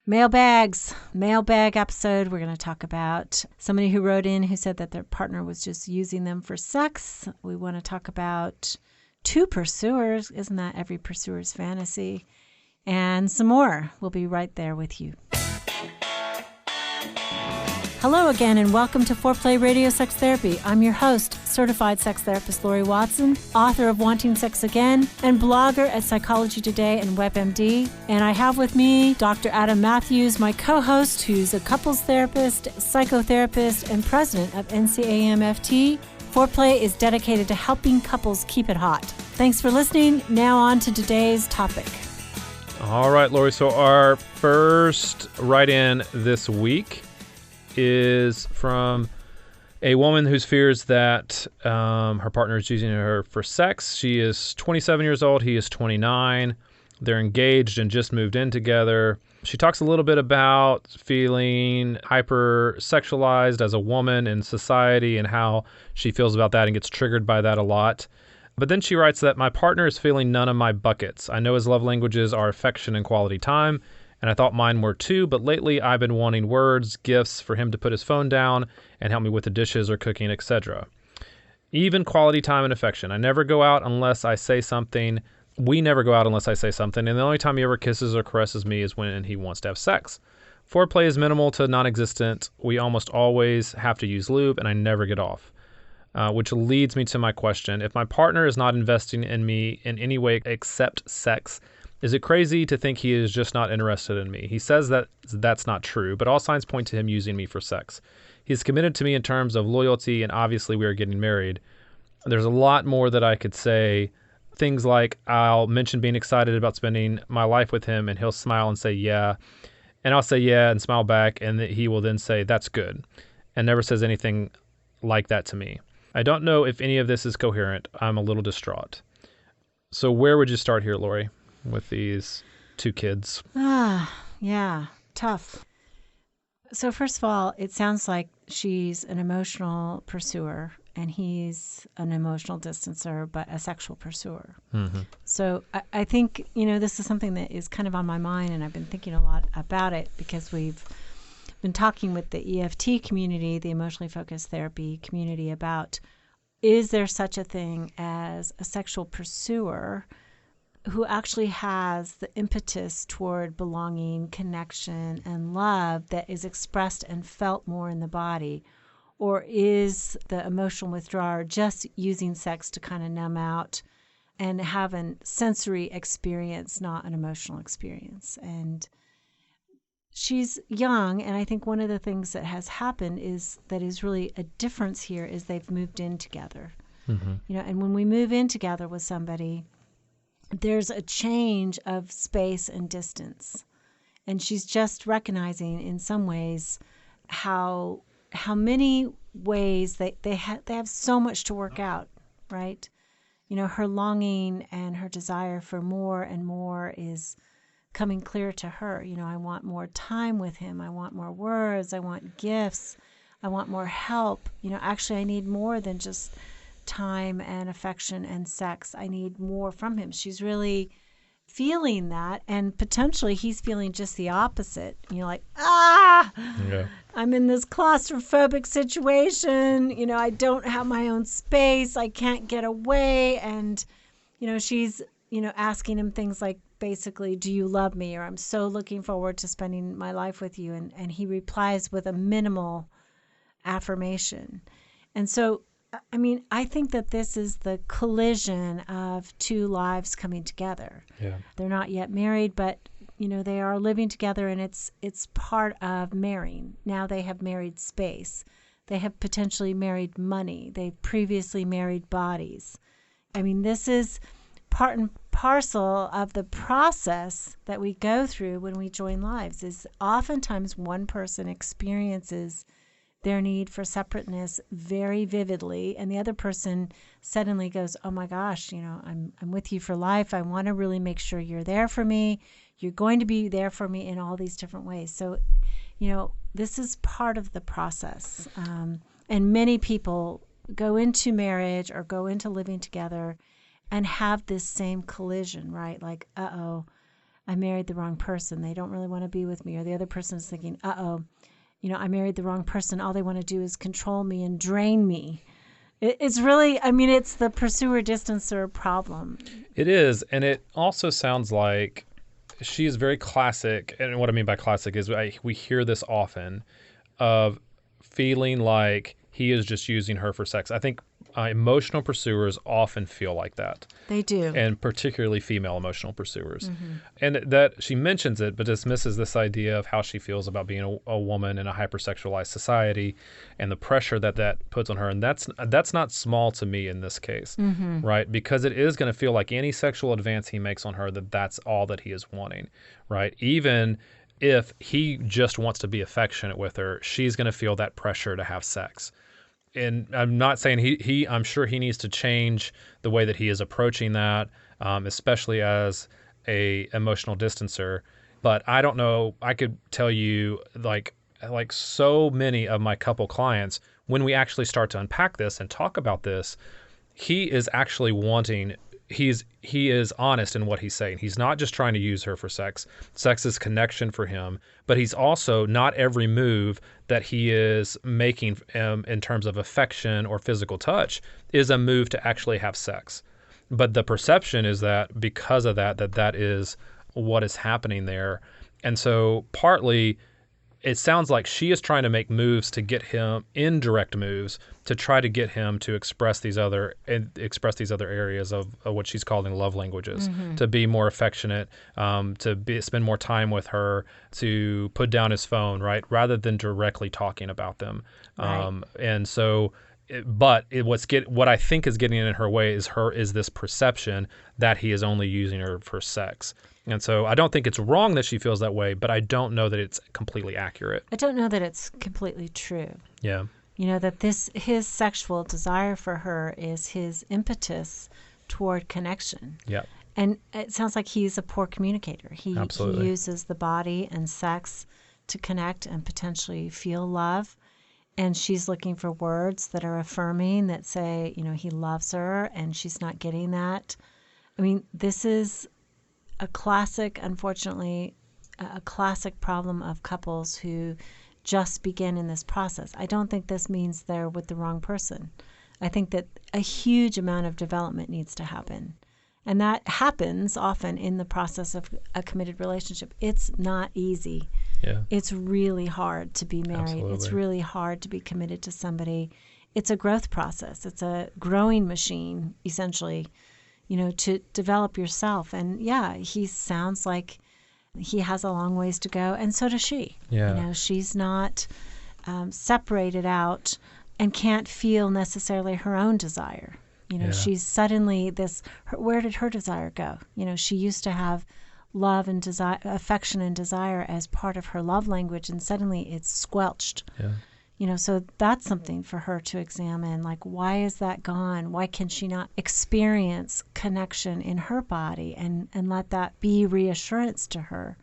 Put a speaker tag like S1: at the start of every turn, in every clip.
S1: Mailbag episode. We're going to talk about somebody who wrote in who said that their partner was just using them for sex. We want to talk about two pursuers. Isn't that every pursuer's fantasy? And some more. We'll be right there with you. Hello again, and welcome to Foreplay Radio Sex Therapy. I'm your host, certified sex therapist Laurie Watson, author of Wanting Sex Again, and blogger at Psychology Today and WebMD. And I have with me Dr. Adam Mathews, my co-host, who's a couples therapist, psychotherapist, and president of NCAMFT. Foreplay is dedicated to helping couples keep it hot. Thanks for listening. Now on to today's topic.
S2: All right, Laurie. So our first write-in this week is from a woman who fears that her partner is using her for sex. She is 27 years old. He is 29. They're engaged and just moved in together. She talks a little bit about feeling hyper-sexualized as a woman in society and how she feels about that and gets triggered by that a lot. But then she writes that my partner is feeling none of my buckets. I know his love languages are affection and quality time, and I thought mine were too, but lately I've been wanting words, gifts, for him to put his phone down and help me with the dishes or cooking, etc. Even quality time and affection. I never go out unless I say something. We never go out unless I say something, and the only time he ever kisses or caresses me is when he wants to have sex. Foreplay is minimal to non-existent. We almost always have to use lube, and I never get off. Which leads me to my question. If my partner is not investing in me in any way except sex, is it crazy to think he is just not interested in me? He says that that's not true, but all signs point to him using me for sex. He's committed to me in terms of loyalty, and obviously we are getting married. There's a lot more that I could say. Things like I'll mention being excited about spending my life with him, and he'll smile and say, yeah. And I'll say, yeah, and smile back, and he will then say, that's good, and never says anything like that to me. I don't know if any of this is coherent. I'm a little distraught. So where would you start here, Laurie, with these two kids?
S1: Yeah, tough. So first of all, it sounds like she's an emotional pursuer and he's an emotional distancer, but a sexual pursuer. Mm-hmm. So I think, this is something that is kind of on my mind, and I've been thinking a lot about it because we've been talking with the EFT community, the emotionally focused therapy community, about is there such a thing as a sexual pursuer who actually has the impetus toward belonging, connection, and love that is expressed and felt more in the body? Or is the emotional withdrawer just using sex to kind of numb out and have a sensory experience, not an emotional experience? And she's young, and I think one of the things that has happened is really a difference here is they've moved in together. Mm-hmm. And when we move in together with somebody, there's a change of space and distance. And she's just recognizing in some ways how many ways they have so much to work out, right? Her longing and her desire for more and more is coming clear to her. I want more time with him. I want more words. I want gifts. I want more help. Actually, I need more than just time and affection and sex. I need more from him. She's really feeling that, and potentially he's feeling just the opposite. Yeah. I'm in this claustrophobic situation. I don't have my own space. I can't get away. And, she's, asking him things like, basically, do you love me? Or I'm so looking forward to spending my life with you. And he replies with a minimal affirmation. And so, I think that this is the collision of two lives coming together. Yeah. They're not yet married, but, they are living together, and it's part of marrying. Now they have married space. They have potentially married money. They've previously married bodies. This is part and parcel of the process that we go through when we join lives. Is oftentimes one person experiences their need for separateness very vividly, and the other person suddenly goes, oh my gosh, I'm with you for life. I want to really make sure you're there for me. You're going to be there for me in all these different ways. So, this is part of the process. And many people go into marriage or go into living together and have this same collision, right? Like, I married the wrong person. They don't really want to be with me. Or the other person is thinking, uh-oh, I married the wrong person. All they want to do is control me and drain me. It's really, it's the pursuer-distancer problem.
S2: It is, and it also sounds like she is very classic, and what I mean by classic is we hear this often, of feeling like he is just using her for sex. I think emotional pursuers often feel like that.
S1: They do.
S2: And particularly female emotional pursuers. And that she mentions it, but dismisses this idea of how she feels about being a woman in a hypersexualized society and the pressure that puts on her. And that's not small to me in this case, right? Because it is going to feel like any sexual advance he makes on her, that's all that he is wanting, right? Even if he just wants to be affectionate with her, she's going to feel that pressure to have sex. And I'm not saying I'm sure he needs to change the way that he is approaching that, especially as a emotional distancer. But I don't know. I could tell you, like so many of my couple clients, when we actually start to unpack this and talk about this, he is actually wanting. He is honest in what he's saying. He's not just trying to use her for sex. Sex is connection for him, but he's also not every move that he is making in terms of affection or physical touch is a move to actually have sex. But the perception is that because of that is what is happening there. And so partly it sounds like she is trying to make moves to get him, indirect moves, to try to get him to express these other areas of what she's calling love languages, to be more affectionate, to spend more time with her, to put down his phone, right, rather than directly talking about them.
S1: Right.
S2: And so, what I think is getting in her way is this perception that he is only using her for sex. And so I don't think it's wrong that she feels that way, but I don't know that it's completely accurate.
S1: I don't know that it's completely true.
S2: Yeah.
S1: That his sexual desire for her is his impetus toward connection.
S2: Yeah.
S1: And it sounds like he's a poor communicator. He
S2: Absolutely.
S1: uses the body and sex to connect and potentially feel love. And she's looking for words that are affirming, that say, he loves her, and she's not getting that. This is unfortunately, a classic problem of couples who just begin in this process. I don't think this means they're with the wrong person. I think that a huge amount of development needs to happen. And that happens often in the process of a committed relationship. It's not easy.
S2: Yeah.
S1: It's really hard to be married.
S2: Absolutely.
S1: It's really hard to be committed to somebody. It's a growth process. It's a growing machine, essentially, to develop yourself. And yeah, he sounds like he has a long ways to go, and so does she.
S2: Yeah.
S1: She's not separated out and can't feel necessarily her own desire. She's suddenly where did her desire go? She used to have love and desire, affection and desire as part of her love language, and suddenly it's squelched.
S2: Yeah.
S1: So that's something for her to examine. Like, why is that gone? Why can she not experience connection in her body and let that be reassurance to her?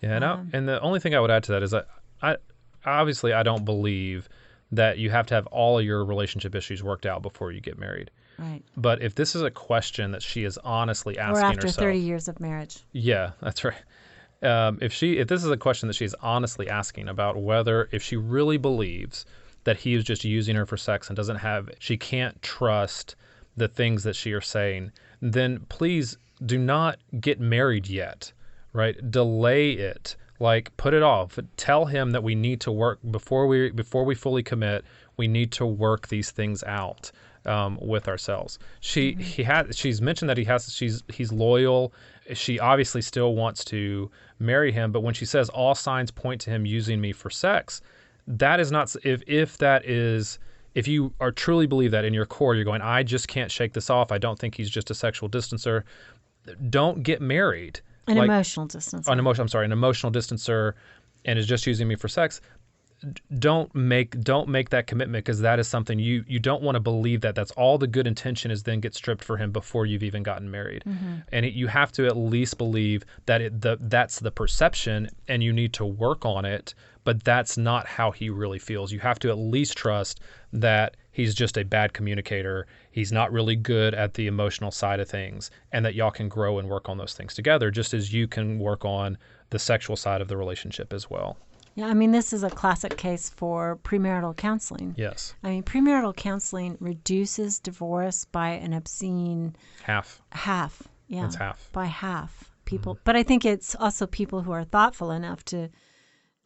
S2: Yeah, and the only thing I would add to that is that I don't believe that you have to have all of your relationship issues worked out before you get married.
S1: Right.
S2: But if this is a question that she is honestly asking
S1: herself. Or after
S2: herself,
S1: 30 years of marriage.
S2: Yeah, that's right. If this is a question that she's honestly asking about if she really believes that he is just using her for sex and she can't trust the things that she is saying, then please do not get married yet, right? Delay it. Like, put it off. Tell him that we need to work before we fully commit. We need to work these things out with ourselves. She's mentioned that he's loyal. She obviously still wants to marry him, but when she says all signs point to him using me for sex, that is not. If you are truly believe that in your core, you're going, I just can't shake this off. I don't think he's just a sexual distancer. Don't get married.
S1: An emotional distancer.
S2: An emotional distancer, and is just using me for sex. Don't make that commitment, because that is something you don't want to believe that's all the good intention is then get stripped for him before you've even gotten married. And you have to at least believe that that's the perception, and you need to work on it, but that's not how he really feels. You have to at least trust that he's just a bad communicator. He's not really good at the emotional side of things, and that y'all can grow and work on those things together, just as you can work on the sexual side of the relationship as well.
S1: Yeah, I mean, this is a classic case for premarital counseling.
S2: Yes.
S1: I mean, premarital counseling reduces divorce by an obscene
S2: Half.
S1: Yeah.
S2: It's half.
S1: By half people. But I think it's also people who are thoughtful enough to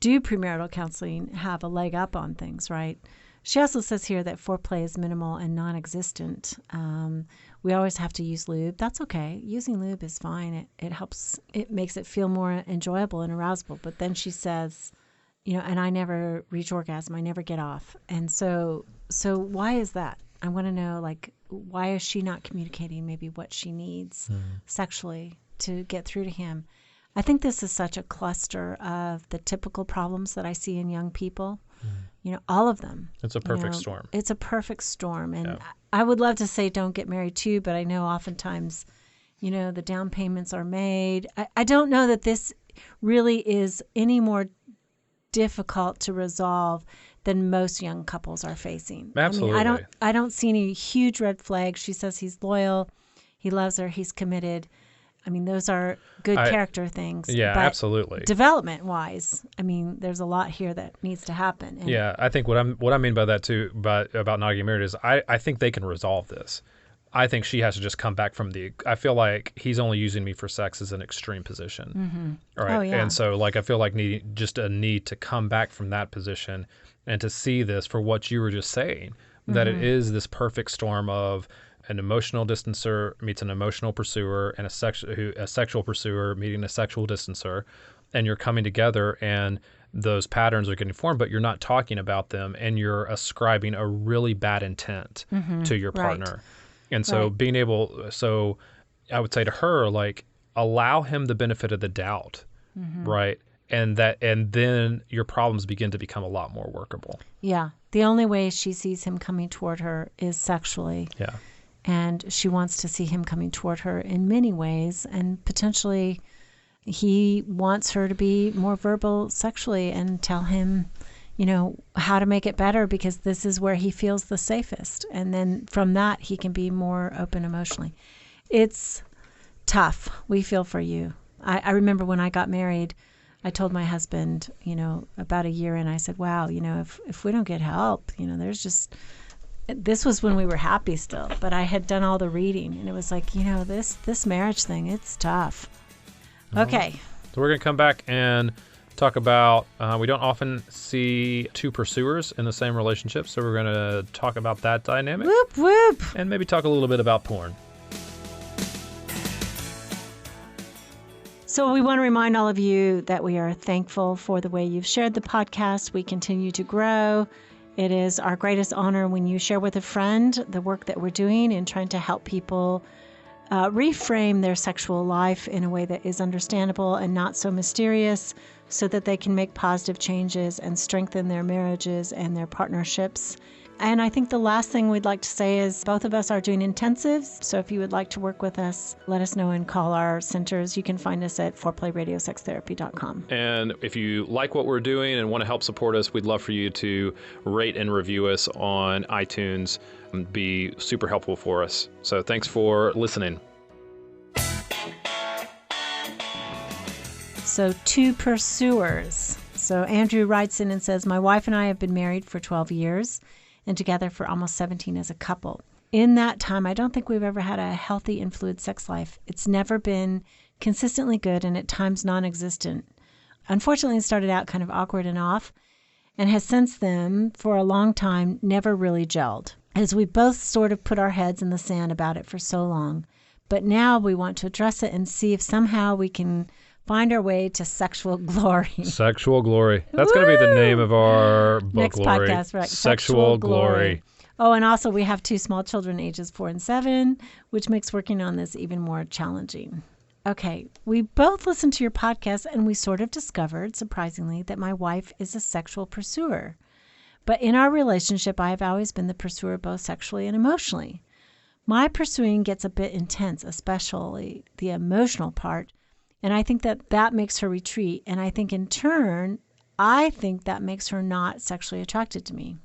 S1: do premarital counseling have a leg up on things, right? She also says here that foreplay is minimal and non-existent. We always have to use lube. That's okay. Using lube is fine. It helps. It makes it feel more enjoyable and arousable. But then she says, and I never reach orgasm. I never get off. And so why is that? I want to know, why is she not communicating maybe what she needs sexually to get through to him? I think this is such a cluster of the typical problems that I see in young people. All of them.
S2: It's a perfect storm.
S1: It's a perfect storm. And I would love to say don't get married too, but I know oftentimes, the down payments are made. I don't know that this really is any more difficult to resolve than most young couples are facing.
S2: Absolutely.
S1: I mean, I don't see any huge red flags. She says he's loyal, he loves her, he's committed. I mean, those are good character things.
S2: Yeah,
S1: but
S2: absolutely.
S1: Development-wise, I mean, there's a lot here that needs to happen. And
S2: I think what I mean by that too, about not getting married is I think they can resolve this. I think she has to just come back from I feel like he's only using me for sex as an extreme position.
S1: Mm-hmm.
S2: Right.
S1: Oh, yeah.
S2: And so I feel like just a need to come back from that position and to see this for what you were just saying, that it is this perfect storm of an emotional distancer meets an emotional pursuer, and a sexual pursuer meeting a sexual distancer, and you're coming together, and those patterns are getting formed, but you're not talking about them, and you're ascribing a really bad intent to your partner. Right. And so so I would say to her, allow him the benefit of the doubt, right? And then your problems begin to become a lot more workable. Yeah.
S1: The only way she sees him coming toward her is sexually.
S2: Yeah.
S1: And she wants to see him coming toward her in many ways. And potentially he wants her to be more verbal sexually and tell him, how to make it better, because this is where he feels the safest. And then from that, he can be more open emotionally. It's tough. We feel for you. I remember when I got married, I told my husband, about a year in, I said, wow, if we don't get help, this was when we were happy still, but I had done all the reading, and it was like, this marriage thing, it's tough. Okay.
S2: So we're going to come back and talk about, we don't often see two pursuers in the same relationship, so we're going to talk about that dynamic.
S1: Whoop, whoop.
S2: And maybe talk a little bit about porn.
S1: So we want to remind all of you that we are thankful for the way you've shared the podcast. We continue to grow. It is our greatest honor when you share with a friend the work that we're doing in trying to help people reframe their sexual life in a way that is understandable and not so mysterious, so that they can make positive changes and strengthen their marriages and their partnerships. And I think the last thing we'd like to say is both of us are doing intensives. So if you would like to work with us, let us know and call our centers. You can find us at foreplayradiosextherapy.com.
S2: And if you like what we're doing and want to help support us, we'd love for you to rate and review us on iTunes. It'd be super helpful for us. So thanks for listening.
S1: So two pursuers. So Andrew writes in and says, my wife and I have been married for 12 years. And together for almost 17 as a couple. In that time, I don't think we've ever had a healthy and fluid sex life. It's never been consistently good and at times non-existent. Unfortunately, it started out kind of awkward and off and has since then, for a long time, never really gelled, as we both sort of put our heads in the sand about it for so long. But now we want to address it and see if somehow we can find our way to sexual glory.
S2: Sexual glory. That's going to be the name of our book,
S1: next
S2: Laurie.
S1: Podcast, right?
S2: Sexual glory.
S1: Oh, and also we have two small children, ages 4 and 7, which makes working on this even more challenging. Okay, we both listened to your podcast, and we sort of discovered, surprisingly, that my wife is a sexual pursuer. But in our relationship, I have always been the pursuer both sexually and emotionally. My pursuing gets a bit intense, especially the emotional part. And I think that makes her retreat. And I think in turn, that makes her not sexually attracted to me.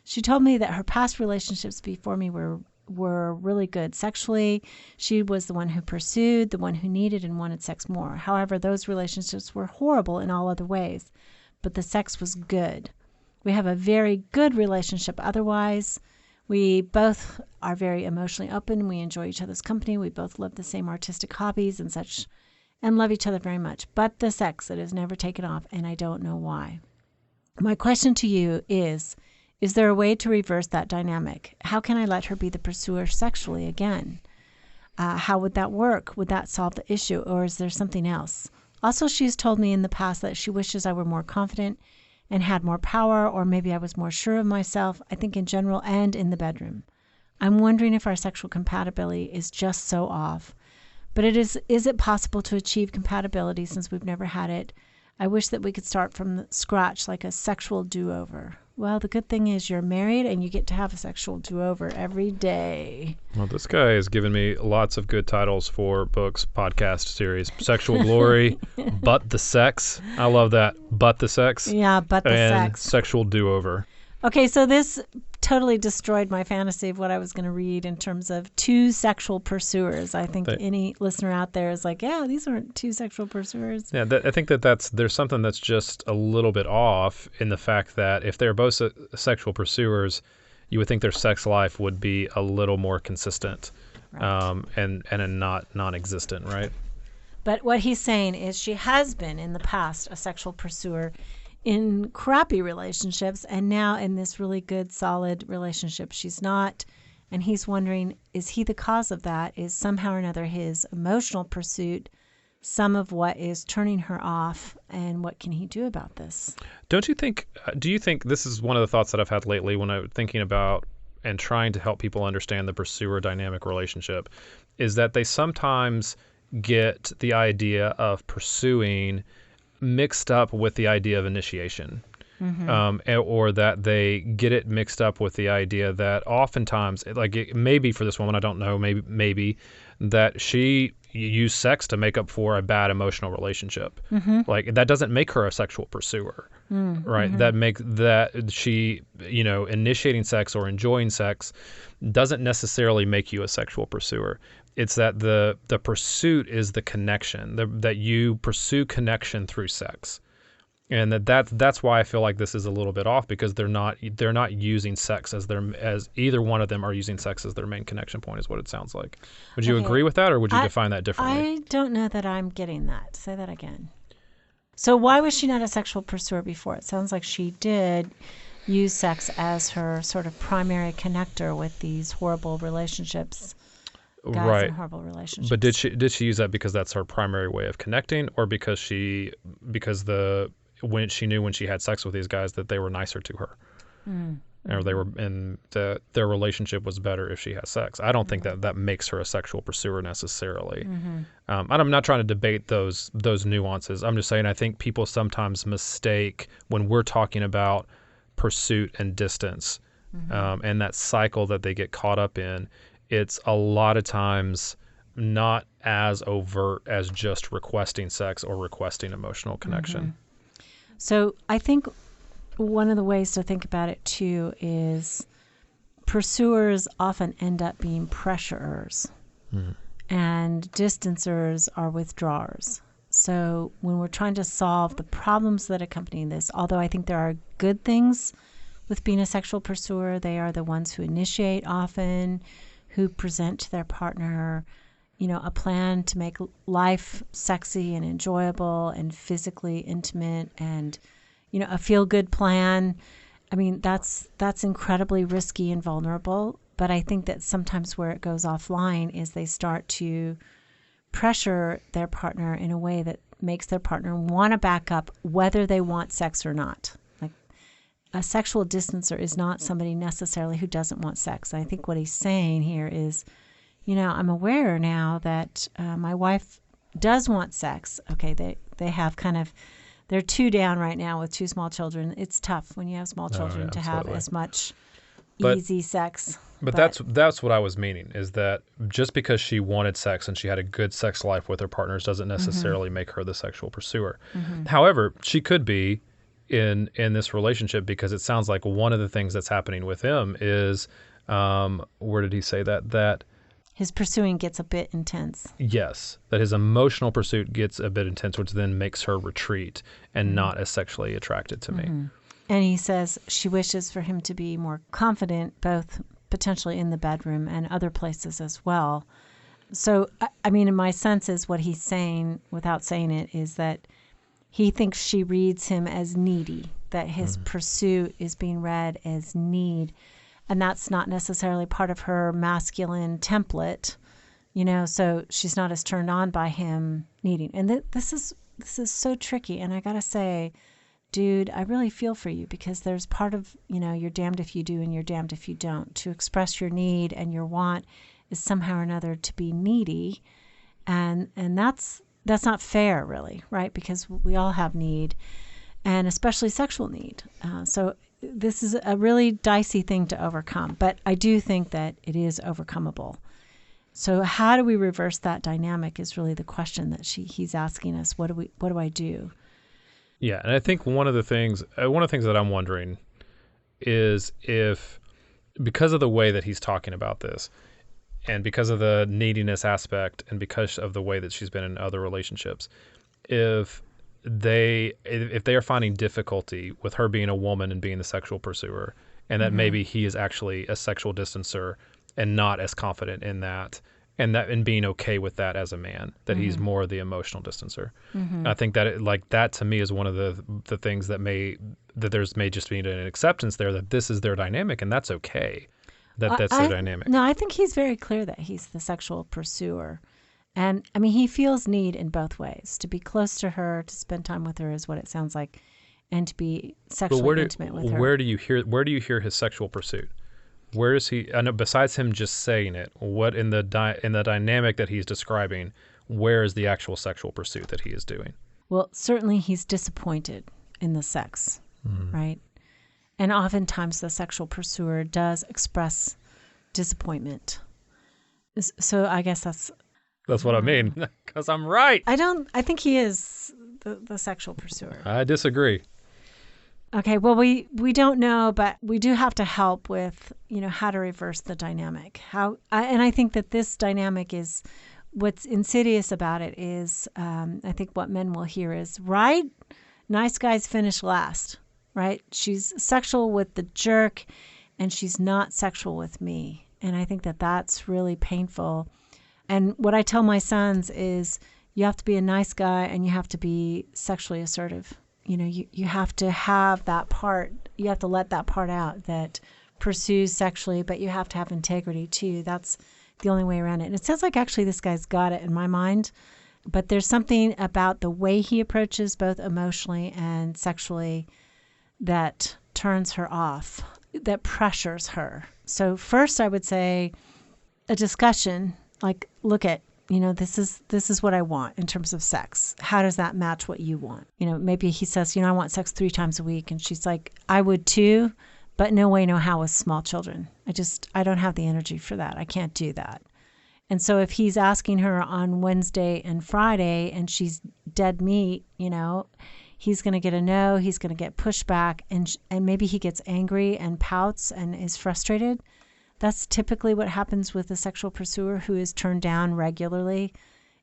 S1: She told me that her past relationships before me were really good. Sexually, she was the one who pursued, the one who needed and wanted sex more. However, those relationships were horrible in all other ways, but the sex was good. We have a very good relationship otherwise. We both are very emotionally open. We enjoy each other's company. We both love the same artistic hobbies and such, and love each other very much. But the sex, it has never taken off, and I don't know why. My question to you is there a way to reverse that dynamic? How can I let her be the pursuer sexually again? How would that work? Would that solve the issue, or is there something else? Also, she's told me in the past that she wishes I were more confident and had more power, or maybe I was more sure of myself, I think in general and in the bedroom. I'm wondering if our sexual compatibility is just so off. But is it possible to achieve compatibility since we've never had it? I wish that we could start from scratch like a sexual do-over. Well, the good thing is you're married and you get to have a sexual do-over every day.
S2: Well, this guy has given me lots of good titles for books, podcast series. Sexual Glory, But the Sex. I love that. But the Sex.
S1: Yeah, But the
S2: and
S1: Sex.
S2: Sexual Do-Over.
S1: Okay, so this totally destroyed my fantasy of what I was going to read in terms of two sexual pursuers. I think any listener out there is like, yeah, these aren't two sexual pursuers.
S2: Yeah, I think there's something that's just a little bit off in the fact that if they're both sexual pursuers, you would think their sex life would be a little more consistent,
S1: Right.
S2: and not non-existent, right?
S1: But what he's saying is she has been in the past a sexual pursuer in crappy relationships, and now in this really good, solid relationship, she's not. And he's wondering, is he the cause of that? Is somehow or another his emotional pursuit some of what is turning her off? And what can he do about this?
S2: Do you think this is one of the thoughts that I've had lately when I'm thinking about and trying to help people understand the pursuer dynamic relationship, is that they sometimes get the idea of pursuing mixed up with the idea of initiation. Or that they get it mixed up with the idea that oftentimes, like it may be for this woman, I don't know, maybe that she used sex to make up for a bad emotional relationship. Like that doesn't make her a sexual pursuer, right? That she, initiating sex or enjoying sex doesn't necessarily make you a sexual pursuer. It's that the pursuit is the connection, that you pursue connection through sex. And that's why I feel like this is a little bit off, because they're not using sex as either one of them are using sex as their main connection point, is what it sounds like. Would you agree with that, or would you define that differently?
S1: I don't know that I'm getting that. Say that again. So why was she not a sexual pursuer before? It sounds like she did use sex as her sort of primary connector with these horrible relationships. Guys in horrible relationships.
S2: But did she use that because that's her primary way of connecting, or because when she knew when she had sex with these guys that they were nicer to her, or they were, and their relationship was better if she has sex? I don't think that makes her a sexual pursuer necessarily. I'm not trying to debate those nuances. I'm just saying I think people sometimes mistake when we're talking about pursuit and distance, and that cycle that they get caught up in. It's a lot of times not as overt as just requesting sex or requesting emotional connection.
S1: So I think one of the ways to think about it too is pursuers often end up being pressurers, and distancers are withdrawers. So when we're trying to solve the problems that accompany this, although I think there are good things with being a sexual pursuer, they are the ones who initiate often, who present to their partner, a plan to make life sexy and enjoyable and physically intimate, and, a feel-good plan. I mean, that's incredibly risky and vulnerable. But I think that sometimes where it goes offline is they start to pressure their partner in a way that makes their partner want to back up whether they want sex or not. A sexual distancer is not somebody necessarily who doesn't want sex. I think what he's saying here is, I'm aware now that my wife does want sex. Okay, they have they're two down right now with two small children. It's tough when you have small children to have as much easy sex.
S2: But that's what I was meaning, is that just because she wanted sex and she had a good sex life with her partners doesn't necessarily make her the sexual pursuer. However, she could be in this relationship, because it sounds like one of the things that's happening with him is, where did he say that
S1: his pursuing gets a bit intense.
S2: yes, that his emotional pursuit gets a bit intense, which then makes her retreat and not as sexually attracted to me.
S1: And he says she wishes for him to be more confident, both potentially in the bedroom and other places as well. So, I mean, in my sense is what he's saying, without saying it, is that he thinks she reads him as needy, that his pursuit is being read as need. And that's not necessarily part of her masculine template, so she's not as turned on by him needing. And this is so tricky. And I got to say, dude, I really feel for you, because there's part of, you're damned if you do and you're damned if you don't. To express your need and your want is somehow or another to be needy. And that's not fair, really, right? Because we all have need, and especially sexual need. So this is a really dicey thing to overcome, but I do think that it is overcomable. So how do we reverse that dynamic is really the question that he's asking us. What do I do?
S2: Yeah, and I think one of the things that I'm wondering is if, because of the way that he's talking about this, and because of the neediness aspect, and because of the way that she's been in other relationships, if they are finding difficulty with her being a woman and being the sexual pursuer, and that maybe he is actually a sexual distancer and not as confident in that, and being okay with that as a man, that he's more the emotional distancer. I think that that to me is one of the things that there's may just be an acceptance there that this is their dynamic, and that's okay. That's their dynamic.
S1: No, I think he's very clear that he's the sexual pursuer. And I mean, he feels need in both ways. To be close to her, to spend time with her is what it sounds like, and to be sexually intimate with her.
S2: Where do you hear his sexual pursuit? Where is he? I know, besides him just saying it, what in the dynamic that he's describing, where is the actual sexual pursuit that he is doing?
S1: Well, certainly he's disappointed in the sex, right? And oftentimes the sexual pursuer does express disappointment. So I guess that's
S2: what I mean, because I'm right.
S1: I think he is the sexual pursuer.
S2: I disagree.
S1: Okay, well, we don't know, but we do have to help with, how to reverse the dynamic. And I think that this dynamic is, what's insidious about it is, I think what men will hear is, right, nice guys finish last, right? She's sexual with the jerk, and she's not sexual with me. And I think that that's really painful. And what I tell my sons is, you have to be a nice guy and you have to be sexually assertive. You have to have that part. You have to let that part out that pursues sexually, but you have to have integrity too. That's the only way around it. And it sounds like actually this guy's got it in my mind, but there's something about the way he approaches both emotionally and sexually that turns her off, that pressures her. So first I would say a discussion, like, look at, this is what I want in terms of sex. How does that match what you want? Maybe he says, I want sex 3 times a week. And she's like, I would too, but no way, no how with small children. I don't have the energy for that. I can't do that. And so if he's asking her on Wednesday and Friday and she's dead meat, he's going to get a no, he's going to get pushback, and maybe he gets angry and pouts and is frustrated. That's typically what happens with a sexual pursuer who is turned down regularly,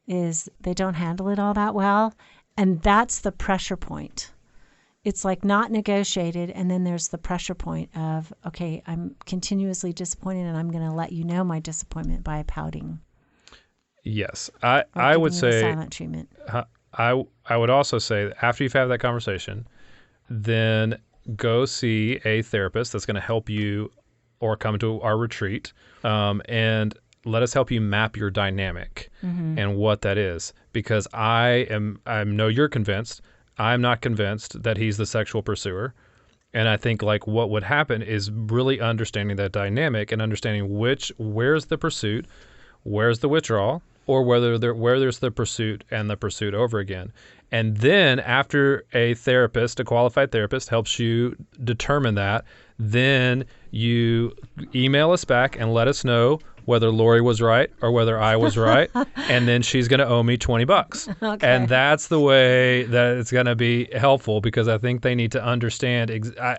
S1: is they don't handle it all that well. And that's the pressure point. It's like not negotiated. And then there's the pressure point of, okay, I'm continuously disappointed and I'm going to let you know my disappointment by pouting.
S2: Yes. I would say
S1: silent treatment.
S2: I would also say that after you've had that conversation, then go see a therapist that's going to help you, or come to our retreat, and let us help you map your dynamic and what that is. Because I know you're convinced. I'm not convinced that he's the sexual pursuer. And I think what would happen is really understanding that dynamic and understanding where's the pursuit, where's the withdrawal, or where there's the pursuit and the pursuit over again. And then after a qualified therapist helps you determine that, then you email us back and let us know whether Laurie was right or whether I was right, and then she's going to owe me $20.
S1: Okay.
S2: And that's the way that it's going to be helpful, because I think they need to understand.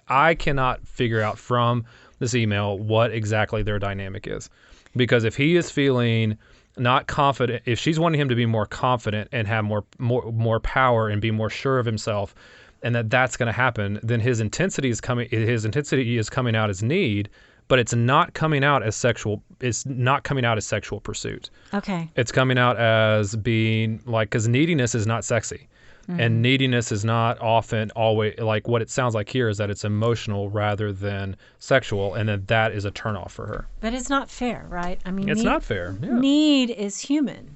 S2: I cannot figure out from this email what exactly their dynamic is, because if he is feeling not confident, if she's wanting him to be more confident and have more power and be more sure of himself, and that's going to happen, then his intensity is coming out as need, but it's not coming out as sexual. It's not coming out as sexual pursuit.
S1: Okay.
S2: It's coming out as being like, because neediness is not sexy. And neediness is not often always, like what it sounds like here is that it's emotional rather than sexual, and that is a turnoff for her.
S1: But it's not fair, right? I mean,
S2: It's not fair. Yeah.
S1: Need is human.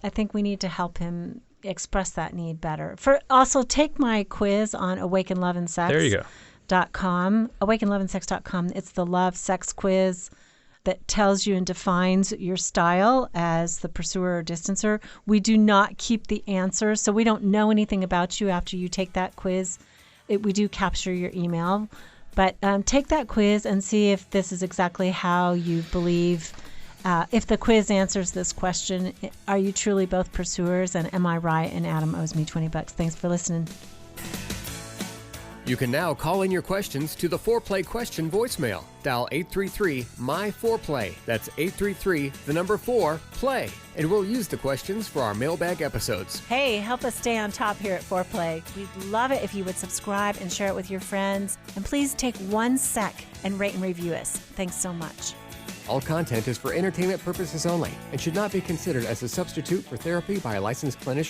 S1: I think we need to help him express that need better. Also, take my quiz on awakenloveandsex.com.
S2: There you go.
S1: awakenloveandsex.com. It's the love sex quiz that tells you and defines your style as the pursuer or distancer. We do not keep the answers, so we don't know anything about you after you take that quiz. We do capture your email, but take that quiz and see if this is exactly how you believe. If the quiz answers this question, are you truly both pursuers, and am I right and Adam owes me $20? Thanks for listening.
S3: You can now call in your questions to the Foreplay question voicemail. Dial 833-MY-4PLAY. That's 833-4-PLAY. And we'll use the questions for our mailbag episodes.
S1: Hey, help us stay on top here at Foreplay. We'd love it if you would subscribe and share it with your friends. And please take 1 sec and rate and review us. Thanks so much.
S3: All content is for entertainment purposes only and should not be considered as a substitute for therapy by a licensed clinician.